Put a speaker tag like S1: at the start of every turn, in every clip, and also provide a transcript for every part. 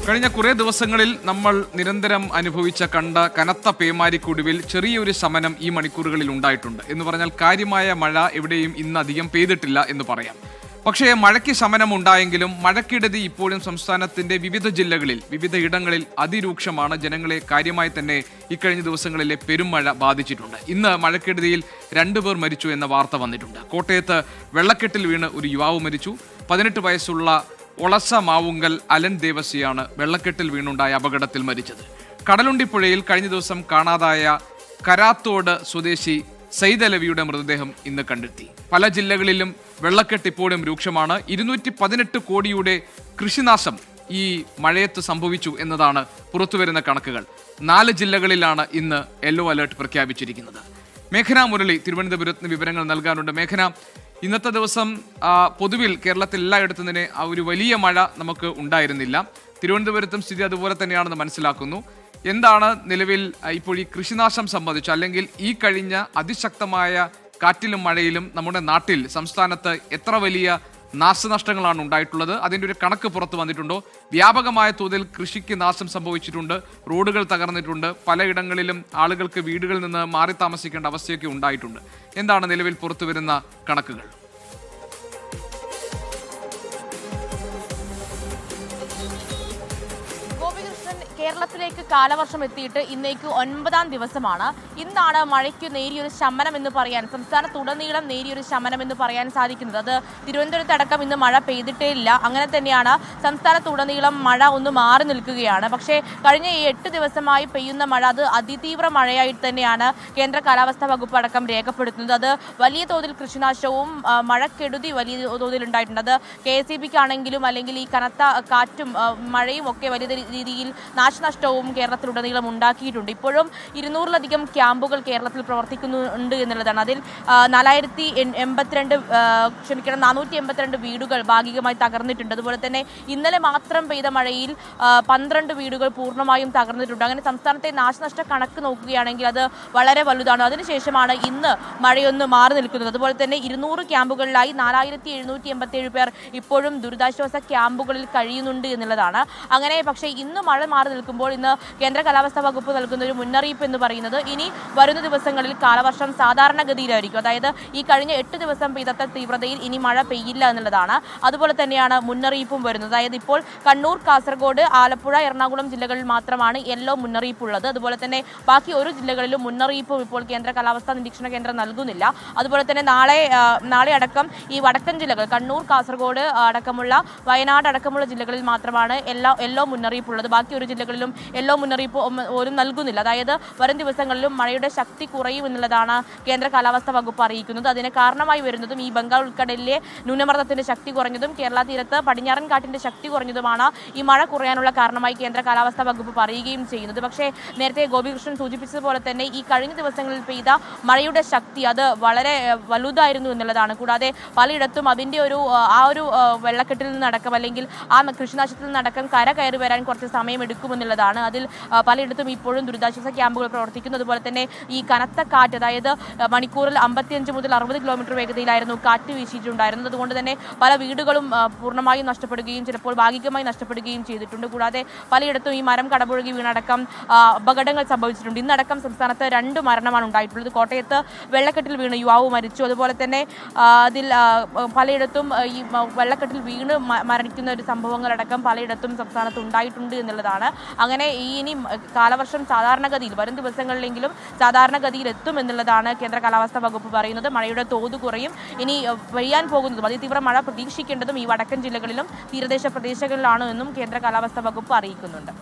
S1: കഴിഞ്ഞ കുറേ ദിവസങ്ങളിൽ നമ്മൾ നിരന്തരം കണ്ട കനത്ത പേമാരിക്കൊടുവിൽ ചെറിയൊരു ശമനം ഈ മണിക്കൂറുകളിൽ ഉണ്ടായിട്ടുണ്ട്. എന്ന് പറഞ്ഞാൽ കാര്യമായ മഴ എവിടെയും ഇന്ന് അധികം പെയ്തിട്ടില്ല എന്ന് പറയാം. പക്ഷേ മഴയ്ക്ക് ശമനം ഉണ്ടായെങ്കിലും മഴക്കെടുതി ഇപ്പോഴും സംസ്ഥാനത്തിന്റെ വിവിധ ജില്ലകളിൽ വിവിധ ഇടങ്ങളിൽ അതിരൂക്ഷമാണ്. ജനങ്ങളെ കാര്യമായി തന്നെ ഇക്കഴിഞ്ഞ ദിവസങ്ങളിലെ പെരുമഴ ബാധിച്ചിട്ടുണ്ട്. ഇന്ന് മഴക്കെടുതിയിൽ 2 പേർ മരിച്ചു എന്ന വാർത്ത വന്നിട്ടുണ്ട്. കോട്ടയത്ത് വെള്ളക്കെട്ടിൽ വീണ് ഒരു യുവാവ് മരിച്ചു. 18 വയസ്സുള്ള ഒളസ മാവുങ്കൽ അലൻ ദേവസിയാണ് വെള്ളക്കെട്ടിൽ വീണുണ്ടായ അപകടത്തിൽ മരിച്ചത്. കടലുണ്ടിപ്പുഴയിൽ കഴിഞ്ഞ ദിവസം കാണാതായ കരാത്തോട് സ്വദേശി സയ്യിദ് അലവിയുടെ മൃതദേഹം ഇന്ന് കണ്ടെത്തി. പല ജില്ലകളിലും വെള്ളക്കെട്ട് ഇപ്പോഴും രൂക്ഷമാണ്. 218 കോടിയുടെ കൃഷിനാശം ഈ മഴയത്ത് സംഭവിച്ചു എന്നതാണ് പുറത്തുവരുന്ന കണക്കുകൾ. 4 ജില്ലകളിലാണ് ഇന്ന് യെല്ലോ അലേർട്ട് പ്രഖ്യാപിച്ചിരിക്കുന്നത്. മേഘന മുരളി തിരുവനന്തപുരത്ത് വിവരങ്ങൾ നൽകാനുണ്ട്. മേഘന, ഇന്നത്തെ ദിവസം പൊതുവിൽ കേരളത്തിൽ എല്ലായിടത്തും തന്നെ ഒരു വലിയ മഴ നമുക്ക് ഉണ്ടായിരുന്നില്ല. തിരുവനന്തപുരത്തും സ്ഥിതി അതുപോലെ തന്നെയാണെന്ന് മനസ്സിലാക്കുന്നു. എന്താണ് നിലവിൽ ഇപ്പോൾ ഈ കൃഷിനാശം സംബന്ധിച്ച്, അല്ലെങ്കിൽ ഈ കഴിഞ്ഞ അതിശക്തമായ കാറ്റിലും മഴയിലും നമ്മുടെ നാട്ടിൽ സംസ്ഥാനത്ത് എത്ര വലിയ നാശനഷ്ടങ്ങളാണ് ഉണ്ടായിട്ടുള്ളത്? അതിൻ്റെ ഒരു കണക്ക് പുറത്തു വന്നിട്ടുണ്ടോ? വ്യാപകമായ തോതിൽ കൃഷിക്ക് നാശം സംഭവിച്ചിട്ടുണ്ട്, റോഡുകൾ തകർന്നിട്ടുണ്ട്, പലയിടങ്ങളിലും ആളുകൾക്ക് വീടുകളിൽ നിന്ന് മാറി താമസിക്കേണ്ട അവസ്ഥയൊക്കെ ഉണ്ടായിട്ടുണ്ട്. എന്താണ് നിലവിൽ പുറത്തു വരുന്ന കണക്കുകൾ?
S2: കേരളത്തിലേക്ക് കാലവർഷം എത്തിയിട്ട് ഇന്നേക്ക് 9ാം ദിവസമാണ്. ഇന്നാണ് മഴയ്ക്ക് നേരിയൊരു ശമനം എന്ന് പറയാൻ, സംസ്ഥാനത്തുടനീളം നേരിയൊരു ശമനം എന്ന് പറയാൻ സാധിക്കുന്നത്. അത് തിരുവനന്തപുരത്തടക്കം ഇന്ന് മഴ പെയ്തിട്ടേ ഇല്ല. അങ്ങനെ തന്നെയാണ് സംസ്ഥാനത്തുടനീളം മഴ ഒന്ന് മാറി നിൽക്കുകയാണ്. പക്ഷേ കഴിഞ്ഞ 8 ദിവസമായി പെയ്യുന്ന മഴ അത് അതിതീവ്ര മഴയായിട്ട് തന്നെയാണ് കേന്ദ്ര കാലാവസ്ഥാ വകുപ്പ് അടക്കം രേഖപ്പെടുത്തുന്നത്. അത് വലിയ തോതിൽ കൃഷിനാശവും മഴക്കെടുതി വലിയ തോതിൽ ഉണ്ടായിട്ടുണ്ട്. അത് KSEBിക്കാണെങ്കിലും അല്ലെങ്കിൽ ഈ കനത്ത കാറ്റും മഴയും ഒക്കെ വലിയ രീതിയിൽ നാശനഷ്ടവും കേരളത്തിലുടനീളം ഉണ്ടാക്കിയിട്ടുണ്ട്. ഇപ്പോഴും 200-ലധികം ക്യാമ്പുകൾ കേരളത്തിൽ പ്രവർത്തിക്കുന്നുണ്ട് എന്നുള്ളതാണ്. അതിൽ 482 വീടുകൾ ഭാഗികമായി തകർന്നിട്ടുണ്ട്. അതുപോലെ തന്നെ ഇന്നലെ മാത്രം പെയ്ത മഴയിൽ 12 വീടുകൾ പൂർണ്ണമായും തകർന്നിട്ടുണ്ട്. അങ്ങനെ സംസ്ഥാനത്തെ നാശനഷ്ട കണക്ക് നോക്കുകയാണെങ്കിൽ അത് വളരെ വലുതാണ്. അതിനുശേഷമാണ് ഇന്ന് മഴയൊന്ന് മാറി നിൽക്കുന്നത്. അതുപോലെ തന്നെ 200 ക്യാമ്പുകളിലായി 4787 പേർ ഇപ്പോഴും ദുരിതാശ്വാസ ക്യാമ്പുകളിൽ കഴിയുന്നുണ്ട് എന്നുള്ളതാണ്. അങ്ങനെ പക്ഷേ ഇന്ന് മഴ മാറി നിൽക്കുമ്പോൾ ഇന്ന് കേന്ദ്ര കാലാവസ്ഥാ വകുപ്പ് നൽകുന്ന ഒരു മുന്നറിയിപ്പ് എന്ന് പറയുന്നത് ഇനി വരുന്ന ദിവസങ്ങളിൽ കാലവർഷം സാധാരണഗതിയിലായിരിക്കും. അതായത് ഈ കഴിഞ്ഞ 8 ദിവസം പെയ്ത തീവ്രതയിൽ ഇനി മഴ പെയ്യില്ല എന്നുള്ളതാണ്. അതുപോലെ തന്നെയാണ് മുന്നറിയിപ്പും വരുന്നത്. അതായത് ഇപ്പോൾ കണ്ണൂർ, കാസർഗോഡ്, ആലപ്പുഴ, എറണാകുളം ജില്ലകളിൽ മാത്രമാണ് യെല്ലോ മുന്നറിയിപ്പുള്ളത്. അതുപോലെ തന്നെ ബാക്കി ഒരു ജില്ലകളിലും മുന്നറിയിപ്പും ഇപ്പോൾ കേന്ദ്ര കാലാവസ്ഥാ നിരീക്ഷണ കേന്ദ്രം നൽകുന്നില്ല. അതുപോലെ തന്നെ നാളെ അടക്കം ഈ വടക്കൻ ജില്ലകൾ കണ്ണൂർ, കാസർഗോഡ് അടക്കമുള്ള വയനാട് അടക്കമുള്ള ജില്ലകളിൽ മാത്രമാണ് യെല്ലോ മുന്നറിയിപ്പുള്ളത്. ബാക്കി ഒരു ജില്ലകളിലും യെല്ലോ മുന്നറിയിപ്പ് പോലും നൽകുന്നില്ല. അതായത് വരും ദിവസങ്ങളിലും മഴയുടെ ശക്തി കുറയും എന്നുള്ളതാണ് കേന്ദ്ര കാലാവസ്ഥാ വകുപ്പ് അറിയിക്കുന്നത്. അതിന് കാരണമായി വരുന്നതും ഈ ബംഗാൾ ഉൾക്കടലിലെ ന്യൂനമർദ്ദത്തിന്റെ ശക്തി കുറഞ്ഞതും കേരള തീരത്ത് പടിഞ്ഞാറൻ കാറ്റിന്റെ ശക്തി കുറഞ്ഞതുമാണ് ഈ മഴ കുറയാനുള്ള കാരണമായി കേന്ദ്ര കാലാവസ്ഥാ വകുപ്പ് പറയുകയും ചെയ്യുന്നത്. പക്ഷേ നേരത്തെ ഗോപികൃഷ്ണൻ സൂചിപ്പിച്ചതുപോലെ തന്നെ ഈ കഴിഞ്ഞ ദിവസങ്ങളിൽ പെയ്ത മഴയുടെ ശക്തി അത് വളരെ വലുതായിരുന്നു എന്നുള്ളതാണ്. കൂടാതെ പലയിടത്തും അതിൻ്റെ ഒരു വെള്ളക്കെട്ടിൽ നിന്നടക്കം അല്ലെങ്കിൽ ആ കൃഷിനാശത്തിൽ നിന്നടക്കം കര കയറി വരാൻ കുറച്ച് സമയം എടുക്കുമെന്നുള്ളതാണ്. അതിൽ പലയിടത്തും ഇപ്പോഴും ദുരിതാശ്വാസ ക്യാമ്പുകൾ പ്രവർത്തിക്കുന്നു. അതുപോലെ തന്നെ ഈ കനത്ത കാറ്റ്, അതായത് മണിക്കൂറിൽ 55 മുതൽ 60 കിലോമീറ്റർ വേഗതയിലായിരുന്നു കാറ്റ് വീശിയിട്ടുണ്ടായിരുന്നത്. അതുകൊണ്ട് തന്നെ പല വീടുകളും പൂർണ്ണമായും നഷ്ടപ്പെടുകയും ചിലപ്പോൾ ഭാഗികമായി നഷ്ടപ്പെടുകയും ചെയ്തിട്ടുണ്ട്. കൂടാതെ പലയിടത്തും ഈ മരം കടപുഴകി വീണടക്കം അപകടങ്ങൾ സംഭവിച്ചിട്ടുണ്ട്. ഇന്നടക്കം സംസ്ഥാനത്ത് 2 മരണമാണ് ഉണ്ടായിട്ടുള്ളത്. കോട്ടയത്ത് വെള്ളക്കെട്ടിൽ വീണ് യുവാവ് മരിച്ചു. അതുപോലെ തന്നെ അതിൽ പലയിടത്തും ഈ വെള്ളക്കെട്ടിൽ വീണ് മരിക്കുന്ന ഒരു സംഭവങ്ങളടക്കം പലയിടത്തും സംസ്ഥാനത്ത് ഉണ്ടായിട്ടുണ്ട് എന്നുള്ളതാണ്. അങ്ങനെ ഇനി കാലവർഷം സാധാരണഗതിയിൽ വരും ദിവസങ്ങളിലെങ്കിലും സാധാരണഗതിയിൽ എത്തും എന്നുള്ളതാണ് കേന്ദ്ര കാലാവസ്ഥാ വകുപ്പ് പറയുന്നത്. മഴയുടെ തോത് കുറയും. ഇനി പെയ്യാൻ പോകുന്നതും അതിതീവ്ര മഴ പ്രതീക്ഷിക്കേണ്ടതും ഈ വടക്കൻ ജില്ലകളിലും തീരദേശ പ്രദേശങ്ങളിലാണ് എന്നും കേന്ദ്ര കാലാവസ്ഥാ വകുപ്പ് അറിയിക്കുന്നുണ്ട്.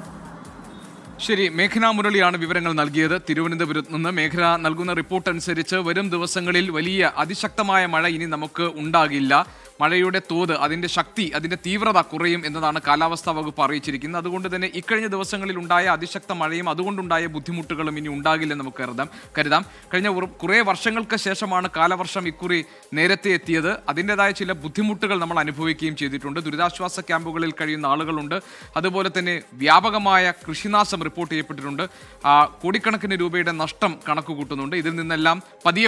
S1: ശരി, മേഘന മുരളിയാണ് വിവരങ്ങൾ നൽകിയത് തിരുവനന്തപുരത്ത് നിന്ന്. മേഘന നൽകുന്ന റിപ്പോർട്ട് അനുസരിച്ച് വരും ദിവസങ്ങളിൽ വലിയ അതിശക്തമായ മഴ ഇനി നമുക്ക് ഉണ്ടാകില്ല. മഴയുടെ തോത്, അതിൻ്റെ ശക്തി, അതിൻ്റെ തീവ്രത കുറയും എന്നതാണ് കാലാവസ്ഥാ വകുപ്പ് അറിയിച്ചിരിക്കുന്നത്. അതുകൊണ്ട് തന്നെ ഇക്കഴിഞ്ഞ ദിവസങ്ങളിൽ ഉണ്ടായ അതിശക്ത മഴയും അതുകൊണ്ടുണ്ടായ ബുദ്ധിമുട്ടുകളും ഇനി ഉണ്ടാകില്ലെന്ന് നമുക്ക് കരുതാം. കഴിഞ്ഞ കുറേ വർഷങ്ങൾക്ക് ശേഷമാണ് കാലവർഷം ഇക്കുറി നേരത്തെ എത്തിയത്. അതിൻ്റെതായ ചില ബുദ്ധിമുട്ടുകൾ നമ്മൾ അനുഭവിക്കുകയും ചെയ്തിട്ടുണ്ട്. ദുരിതാശ്വാസ ക്യാമ്പുകളിൽ കഴിയുന്ന ആളുകളുണ്ട്. അതുപോലെ തന്നെ വ്യാപകമായ കൃഷിനാശം റിപ്പോർട്ട് ചെയ്യപ്പെട്ടിട്ടുണ്ട്. കോടിക്കണക്കിന് രൂപയുടെ നഷ്ടം കണക്ക് കൂട്ടുന്നുണ്ട്. ഇതിൽ നിന്നെല്ലാം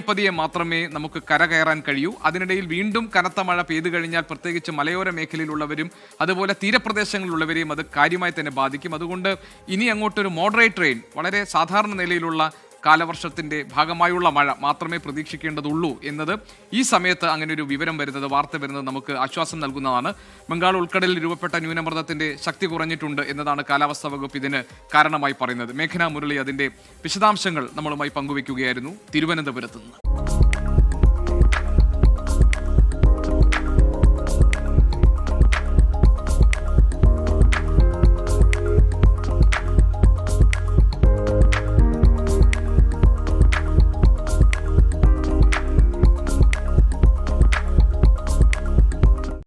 S1: പതിയെ മാത്രമേ നമുക്ക് കരകയറാൻ കഴിയൂ. അതിനിടയിൽ വീണ്ടും കനത്ത മഴ പെയ്തു കഴിഞ്ഞാൽ പ്രത്യേകിച്ച് മലയോര മേഖലയിലുള്ളവരും അതുപോലെ തീരപ്രദേശങ്ങളിലുള്ളവരെയും അത് കാര്യമായി തന്നെ ബാധിക്കും. അതുകൊണ്ട് ഇനി അങ്ങോട്ടൊരു മോഡറേറ്റ് റെയിൻ, വളരെ സാധാരണ നിലയിലുള്ള കാലവർഷത്തിന്റെ ഭാഗമായുള്ള മഴ മാത്രമേ പ്രതീക്ഷിക്കേണ്ടതുള്ളൂ എന്നത് ഈ സമയത്ത് അങ്ങനെ ഒരു വിവരം വരുന്നത്, വാർത്ത വരുന്നത് നമുക്ക് ആശ്വാസം നൽകുന്നതാണ്. ബംഗാൾ ഉൾക്കടലിൽ രൂപപ്പെട്ട ന്യൂനമർദ്ദത്തിന്റെ ശക്തി കുറഞ്ഞിട്ടുണ്ട് എന്നതാണ് കാലാവസ്ഥാ വകുപ്പ് ഇതിന് കാരണമായി പറയുന്നത്. മേഘന മുരളി അതിന്റെ വിശദാംശങ്ങൾ നമ്മളുമായി പങ്കുവയ്ക്കുകയായിരുന്നു തിരുവനന്തപുരത്ത് നിന്ന്.